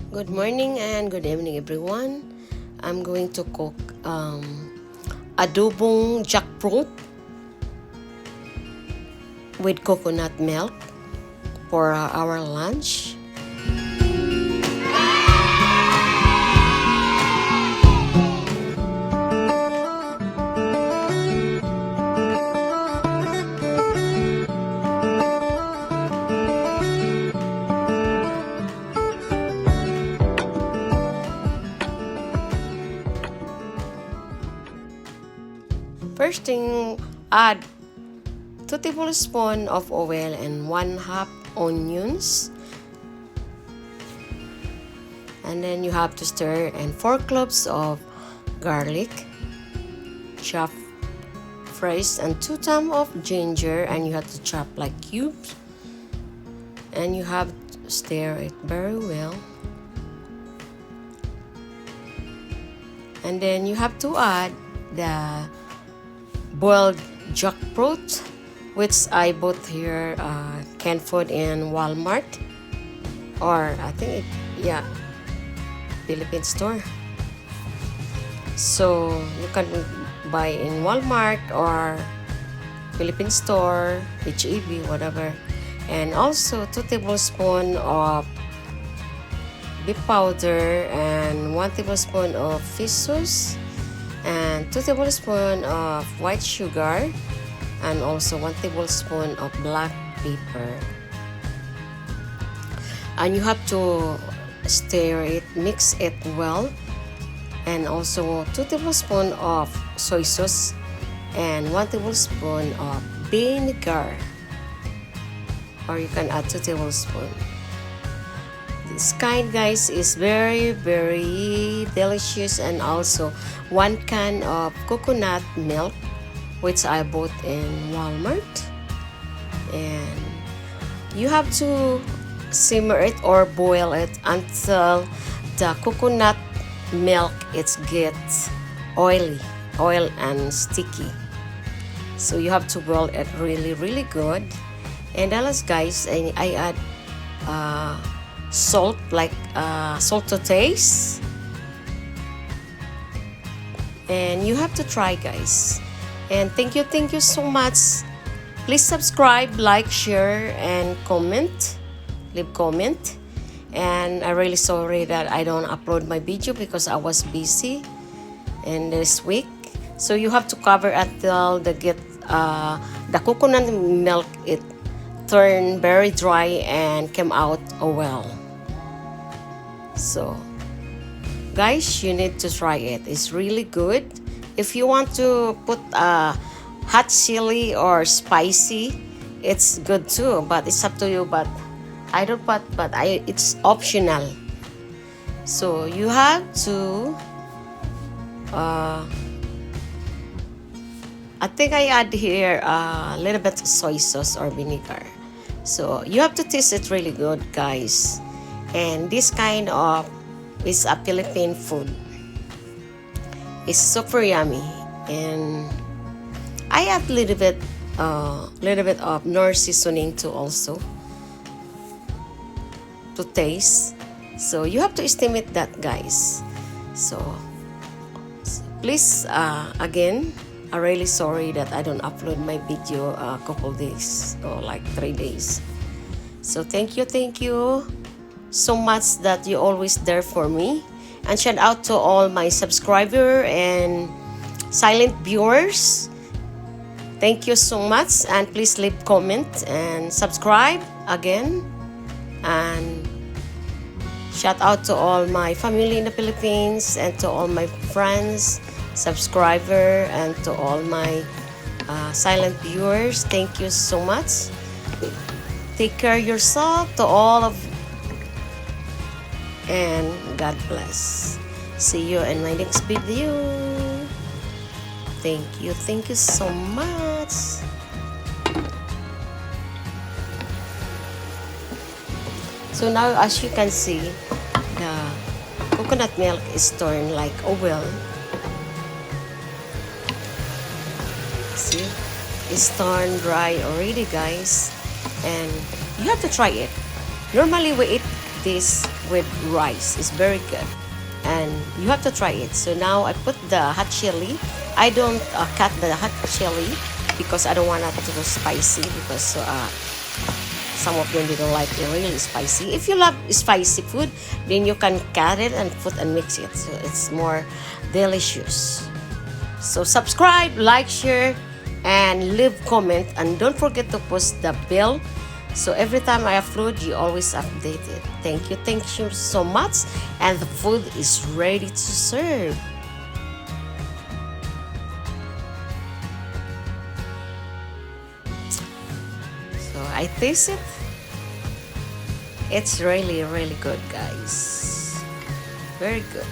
Good morning and good evening, everyone. I'm going to cook adobong jackfruit with coconut milk for our lunch. First thing, add 2 tablespoons of oil and 1/2 onions. And then you have to stir, and 4 cloves of garlic, chopped fresh, and 2 thumbs of ginger, and you have to chop like cubes. And you have to stir it very well. And then you have to add the boiled jackfruit, which I bought here canned food in Walmart, or I think Philippine store. So you can buy in Walmart or Philippine store, HEB, whatever. And also 2 tablespoons of beef powder and 1 tablespoon of fish sauce, and 2 tablespoons of white sugar, and also 1 tablespoon of black pepper. And you have to stir it, mix it well, and also 2 tablespoons of soy sauce and 1 tablespoon of vinegar, or you can add 2 tablespoons. This kind, guys, is very delicious. And also 1 can of coconut milk, which I bought in Walmart. And you have to simmer it or boil it until the coconut milk gets oil and sticky. So you have to boil it really good. And then, guys, I add salt, like salt to taste. And you have to try, guys. And thank you so much. Please subscribe, like, share, and comment. Leave comment. And I'm really sorry that I don't upload my video because I was busy in this week. So you have to cover until the coconut milk turned very dry and came out well. So guys, you need to try it. It's really good. If you want to put hot chili or spicy, it's good too, but it's up to you. But I don't put, it's optional. So you have to I think I add here a little bit of soy sauce or vinegar. So you have to taste it really good, guys. And this kind of is a Philippine food. It's super yummy. And I add a little bit of Knorr seasoning too, also to taste. So you have to estimate that, guys. So please, again, I'm really sorry that I don't upload my video a couple days, or like 3 days. So thank you so much that you always there for me. And shout out to all my subscribers and silent viewers. Thank you so much, and please leave comment and subscribe again. And shout out to all my family in the Philippines, and to all my friends, subscriber, and to all my silent viewers. Thank you so much. Take care of yourself, to all of, and God bless. See you in my next video. Thank you so much. So now, as you can see, the coconut milk is turned like oil. See, it's turned dry already, guys. And you have to try it. Normally we eat this with rice. It's very good. And you have to try it. So now I put the hot chili. I don't cut the hot chili because I don't want it to go spicy, because some of them, they don't like it really spicy. If you love spicy food, then you can cut it and put and mix it, so it's more delicious. So subscribe, like, share, and leave comment, and don't forget to post the bell, so every time I upload, you always update it. Thank you so much, and the food is ready to serve. So I taste it. It's really, really good, guys. Very good.